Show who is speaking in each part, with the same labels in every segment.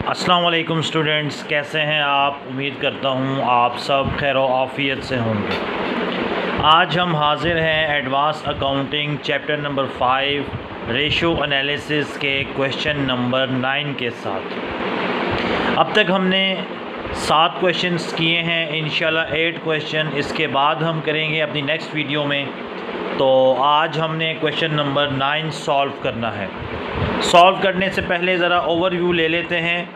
Speaker 1: अस्सलाम वालेकुम स्टूडेंट्स, कैसे हैं आप। उम्मीद करता हूँ आप सब खैर व आफ़ियत से होंगे। आज हम हाज़िर हैं advance accounting chapter number 5 ratio analysis के क्वेश्चन नंबर 9 के साथ। अब तक हमने 7 क्वेश्चंस किए हैं, इंशाल्लाह 8 क्वेश्चन इसके बाद हम करेंगे अपनी नेक्स्ट वीडियो में। तो आज हमने क्वेश्चन नंबर 9 सॉल्व करना है। सॉल्व करने से पहले ज़रा ओवरव्यू ले लेते हैं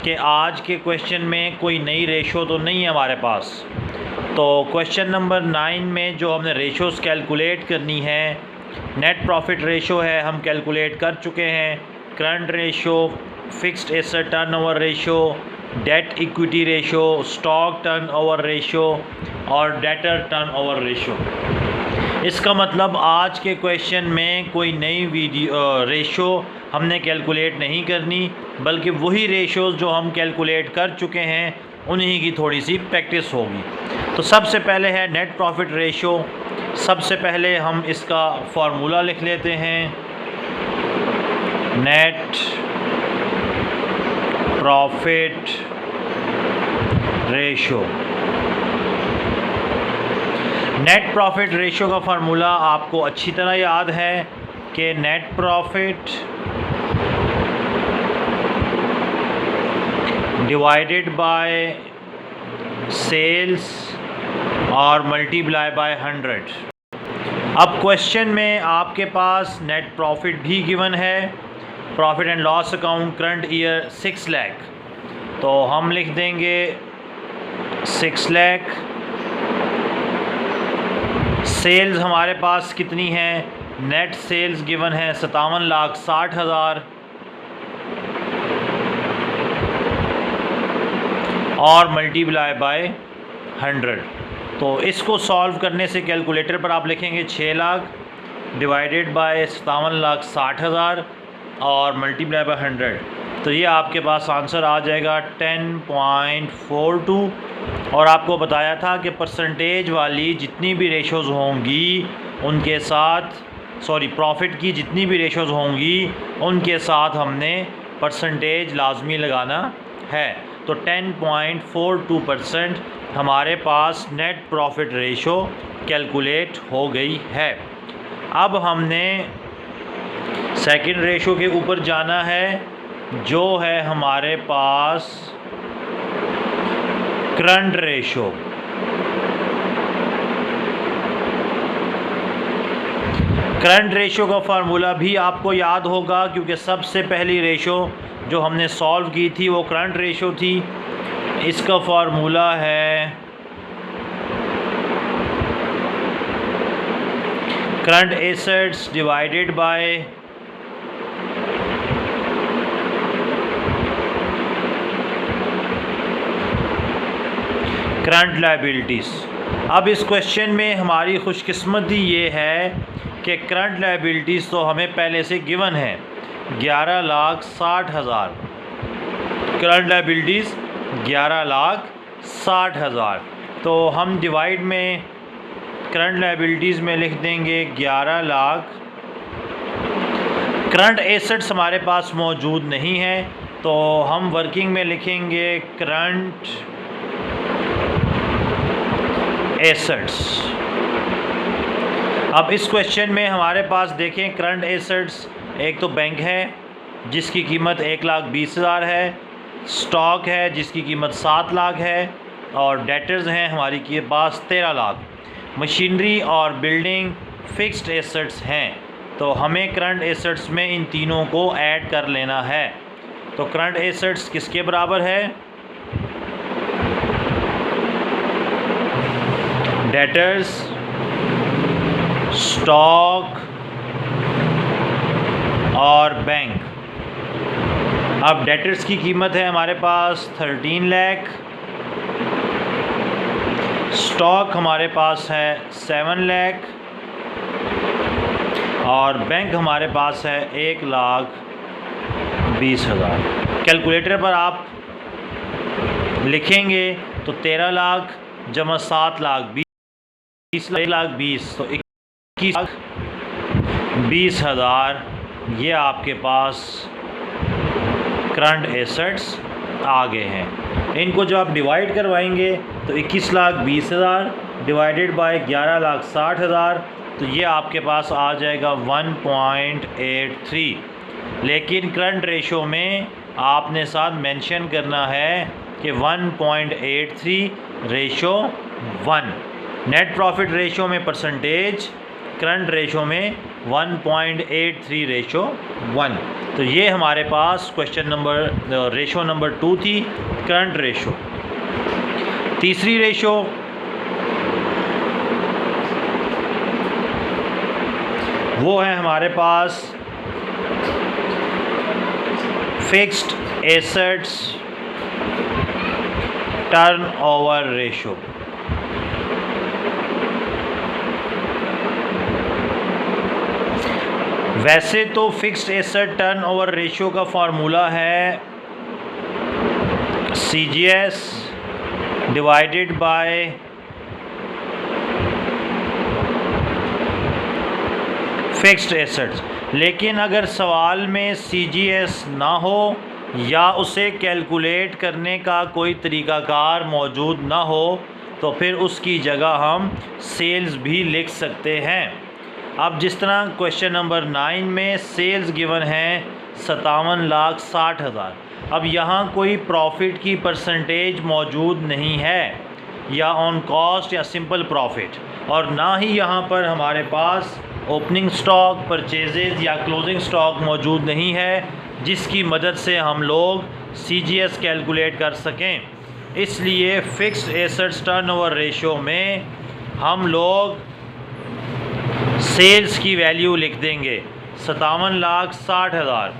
Speaker 1: कि आज के क्वेश्चन में कोई नई रेशो तो नहीं है हमारे पास। तो क्वेश्चन नंबर 9 में जो हमने रेशोज़ कैलकुलेट करनी है, नेट प्रॉफिट रेशो है, हम कैलकुलेट कर चुके हैं। Current ratio, fixed asset turnover ratio, debt equity ratio, stock turnover ratio और डेटर टर्नओवर रेशो। इसका मतलब आज के क्वेश्चन में कोई नई रेशो हमने कैलकुलेट नहीं करनी, बल्कि वही रेशोज़ जो हम कैलकुलेट कर चुके हैं उन्हीं की थोड़ी सी प्रैक्टिस होगी। तो सबसे पहले है नेट प्रॉफिट रेशो। सबसे पहले हम इसका फार्मूला लिख लेते हैं। Net profit ratio. Net profit ratio का फार्मूला आपको अच्छी तरह याद है कि net profit divided by sales और मल्टीप्लाई बाय 100। अब क्वेश्चन में आपके पास नेट प्रॉफिट भी गिवन है। Profit and loss account current year 6 lakh, तो हम लिख देंगे 6 लाख। सेल्स हमारे पास कितनी है, नेट सेल्स गिवन है 57,60,000 और मल्टीप्लाई बाय 100। तो इसको सॉल्व करने से कैलकुलेटर पर आप लिखेंगे 6 लाख डिवाइडेड बाय 57,60,000 और मल्टीप्लाई बाय 100। तो ये आपके पास आंसर आ जाएगा 10.42। और आपको बताया था कि परसेंटेज वाली जितनी भी रेशोज़ होंगी उनके साथ, प्रॉफिट की जितनी भी रेशोज़ होंगी उनके साथ हमने परसेंटेज लाजमी लगाना है। तो 10.42% हमारे पास नेट प्रॉफिट रेशो कैलकुलेट हो गई है। अब हमने सेकंड रेशो के ऊपर जाना है, जो है हमारे पास करंट रेशो। करंट रेशो का फार्मूला भी आपको याद होगा, क्योंकि सबसे पहली रेशो जो हमने सॉल्व की थी वो करंट रेशो थी। इसका फार्मूला है current assets divided by current liabilities. अब इस क्वेश्चन में हमारी खुशकिस्मती ये है कि करंट लायबिलिटीज़ तो हमें पहले से गिवन है 11,60,000। Current liabilities 11,60,000। तो हम डिवाइड में करंट लायबिलिटीज़ में लिख देंगे 11 लाख। करंट एसेट्स हमारे पास मौजूद नहीं है, तो हम वर्किंग में लिखेंगे करंट एसेट्स। अब इस क्वेश्चन में हमारे पास देखें करंट एसेट्स, एक तो बैंक है जिसकी कीमत 1,20,000 है, स्टॉक है जिसकी कीमत 7 लाख है, और डेटर्स हैं हमारी के पास 13 लाख। मशीनरी और बिल्डिंग फिक्स्ड एसेट्स हैं, तो हमें करंट एसेट्स में इन तीनों को ऐड कर लेना है। तो करंट एसेट्स किसके बराबर है, डेटर्स, स्टॉक और बैंक। अब डेटर्स की कीमत है हमारे पास 13 लाख, स्टॉक हमारे पास है 7 लाख और बैंक हमारे पास है 1,20,000। कैलकुलेटर पर आप लिखेंगे तो 13 लाख जमा 7 लाख 1,20,000, तो 21,20,000 ये आपके पास करंट एसेट्स आ गए हैं। इनको जब आप डिवाइड करवाएंगे तो 21,20,000 डिवाइडेड बाय 11,60,000, तो ये आपके पास आ जाएगा 1.83। लेकिन करंट रेशो में आपने साथ मेंशन करना है कि 1.83:1। नेट प्रॉफिट रेशो में परसेंटेज, करंट रेशो में 1.83:1। तो ये हमारे पास क्वेश्चन नंबर रेशो नंबर 2 थी, करंट रेशो। तीसरी रेशो वो है हमारे पास फिक्स्ड एसेट्स टर्नओवर रेशो। वैसे तो फिक्स्ड एसेट टर्नओवर रेशो का फार्मूला है CGS divided by fixed assets. लेकिन अगर सवाल में CGS ना हो या उसे कैलकुलेट करने का कोई तरीक़ाकार मौजूद ना हो तो फिर उसकी जगह हम सेल्स भी लिख सकते हैं। अब जिस तरह क्वेश्चन नंबर 9 में सेल्स गिवन है 57,60,000। अब यहाँ कोई प्रॉफिट की परसेंटेज मौजूद नहीं है, या ऑन कॉस्ट या सिंपल प्रॉफिट, और ना ही यहाँ पर हमारे पास ओपनिंग स्टॉक, परचेजेज या क्लोजिंग स्टॉक मौजूद नहीं है जिसकी मदद से हम लोग CGS कैलकुलेट कर सकें। इसलिए फिक्स्ड एसेट्स टर्नओवर रेशो में हम लोग सेल्स की वैल्यू लिख देंगे 57,60,000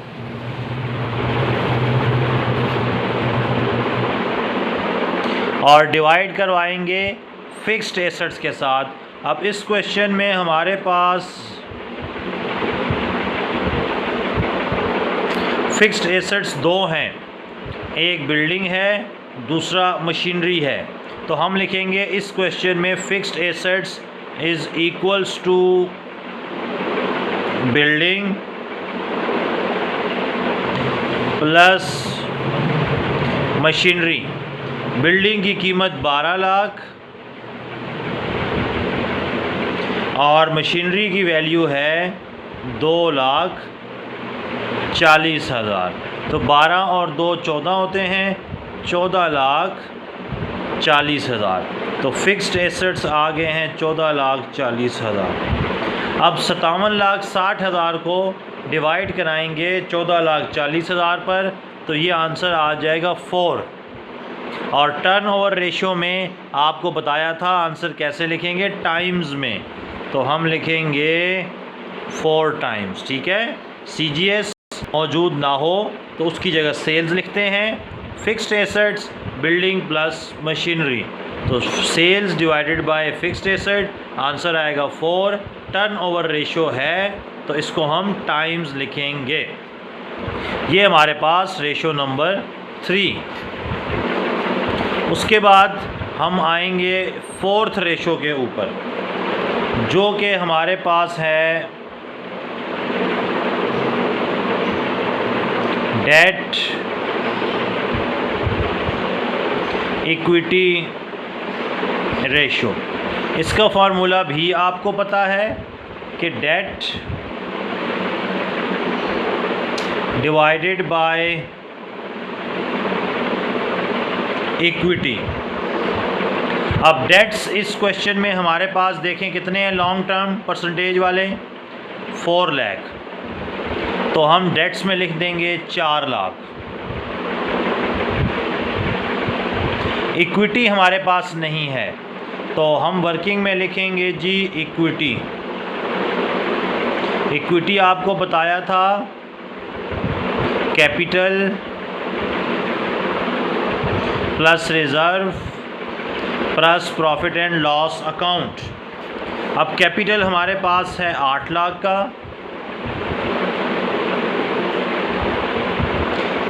Speaker 1: और डिवाइड करवाएंगे फिक्स्ड एसेट्स के साथ। अब इस क्वेश्चन में हमारे पास फिक्स्ड एसेट्स दो हैं, एक बिल्डिंग है, दूसरा मशीनरी है। तो हम लिखेंगे इस क्वेश्चन में fixed assets is equals to building plus machinery. Building की कीमत 12 लाख और मशीनरी की वैल्यू है 2,40,000। तो 12 और 2 14 होते हैं, 14,40,000। तो फिक्स्ड एसेट्स आ गए हैं 14,40,000। अब 57,60,000 को डिवाइड कराएंगे 14,40,000 पर, तो ये आंसर आ जाएगा 4। और टर्नओवर रेशो में आपको बताया था आंसर कैसे लिखेंगे, टाइम्स में। तो हम लिखेंगे 4 टाइम्स। ठीक है, CGS मौजूद ना हो तो उसकी जगह सेल्स लिखते हैं। Fixed assets building plus machinery, तो sales divided by fixed asset, answer आएगा 4। टर्नओवर रेशो है तो इसको हम टाइम्स लिखेंगे। ये हमारे पास रेशो नंबर 3। उसके बाद हम आएंगे 4th रेशो के ऊपर, जो कि हमारे पास है डेट इक्विटी रेशो। इसका फार्मूला भी आपको पता है कि डेट डिवाइडेड बाय इक्विटी। अब डेट्स इस क्वेश्चन में हमारे पास देखें कितने हैं लॉन्ग टर्म परसेंटेज वाले, 4 लाख। तो हम डेट्स में लिख देंगे 4 लाख। इक्विटी हमारे पास नहीं है तो हम वर्किंग में लिखेंगे जी इक्विटी। इक्विटी आपको बताया था capital plus reserve plus profit and loss account. अब कैपिटल हमारे पास है 8 लाख का,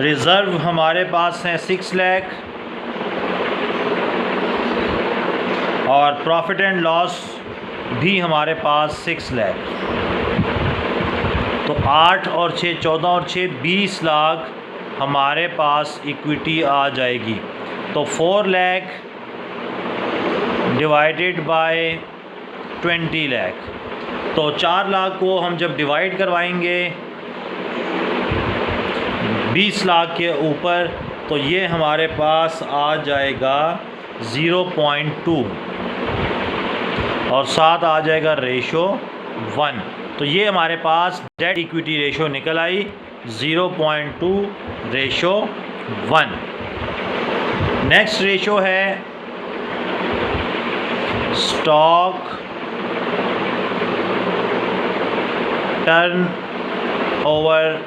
Speaker 1: रिज़र्व हमारे पास है 6 लाख और प्रॉफिट एंड लॉस भी हमारे पास 6 लाख। तो 8 और 6 14 और 6 20 लाख हमारे पास इक्विटी आ जाएगी। तो 4 लाख डिवाइडेड बाय 20 लाख, तो 4 लाख को हम जब डिवाइड करवाएंगे 20 लाख के ऊपर, तो ये हमारे पास आ जाएगा 0.2 और साथ आ जाएगा रेशो 1। तो ये हमारे पास डेट इक्विटी रेशो निकल आई 0.2 रेशो 1। नेक्स्ट रेशो है स्टॉक टर्न ओवर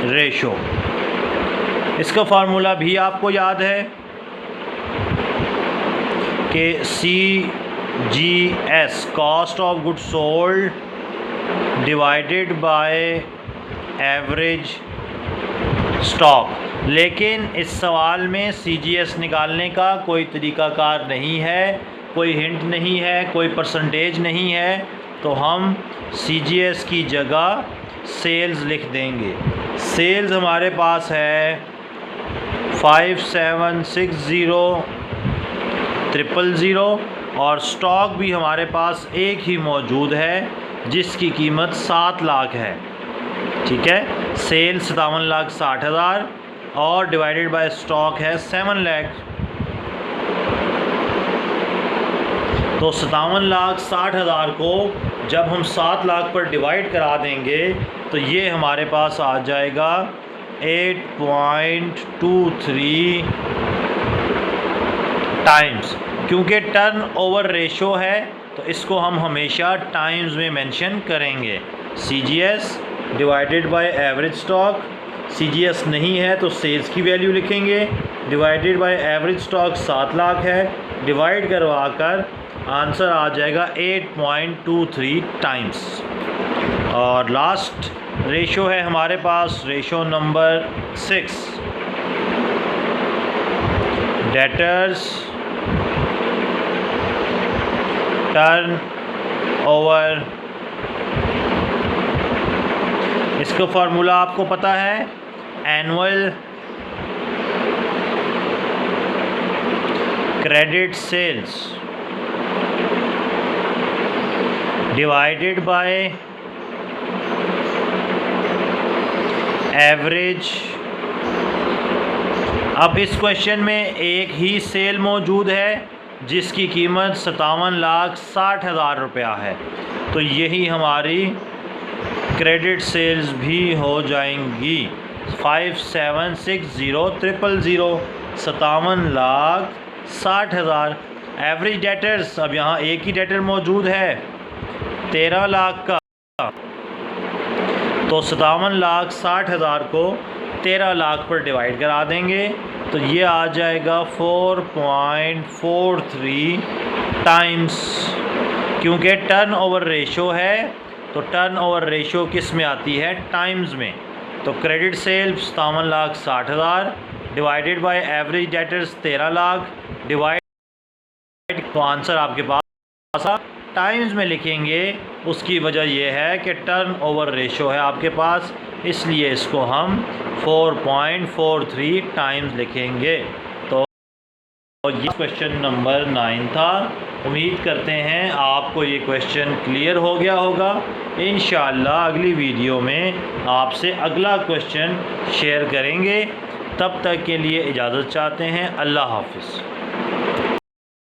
Speaker 1: रेशो। इसका फार्मूला भी आपको याद है कि CGS cost of good sold divided by average stock. लेकिन इस सवाल में CGS निकालने का कोई तरीक़ाकार नहीं है, कोई हिंट नहीं है, कोई परसेंटेज नहीं है, तो हम CGS की जगह सेल्स लिख देंगे। सेल्स हमारे पास है 5760,000 और स्टॉक भी हमारे पास एक ही मौजूद है जिसकी कीमत 7 लाख है। ठीक है, सेल 57,60,000 और डिवाइडेड बाय स्टॉक है 7 लाख। तो 57,60,000 को जब हम 7 लाख पर डिवाइड करा देंगे तो ये हमारे पास आ जाएगा 8.23 टाइम्स। क्योंकि टर्न ओवर रेशो है तो इसको हम हमेशा टाइम्स में मेंशन करेंगे। CGS divided by average stock, CGS नहीं है तो सेल्स की वैल्यू लिखेंगे, divided by average stock 7 lakh है, डिवाइड करवा कर आंसर आ जाएगा 8.23 टाइम्स। और लास्ट रेशो है हमारे पास ratio number 6, debtors turnover. इसका फार्मूला आपको पता है, annual credit sales divided by average. अब इस क्वेश्चन में एक ही सेल मौजूद है जिसकी कीमत 57,60,000 रुपया है, तो यही हमारी क्रेडिट सेल्स भी हो जाएंगी। 5760,000 57,60,000। एवरेज डेटर्स, अब यहाँ एक ही डेटर मौजूद है 13 लाख का, तो 57,60,000 को 13 लाख पर डिवाइड करा देंगे तो ये आ जाएगा 4.43 टाइम्स। क्योंकि टर्न ओवर रेशो है तो टर्न ओवर रेशो किस में आती है, टाइम्स में। तो credit sale 57,60,000 divided by average debtors 13 lakh divide, तो आंसर आपके पास टाइम्स में लिखेंगे। उसकी वजह यह है कि टर्न ओवर रेशो है आपके पास, इसलिए इसको हम 4.43 टाइम्स लिखेंगे। तो ये क्वेश्चन नंबर 9 था। उम्मीद करते हैं आपको ये क्वेश्चन क्लियर हो गया होगा। इंशाअल्लाह अगली वीडियो में आपसे अगला क्वेश्चन शेयर करेंगे। तब तक के लिए इजाज़त चाहते हैं। अल्लाह हाफ़िज़।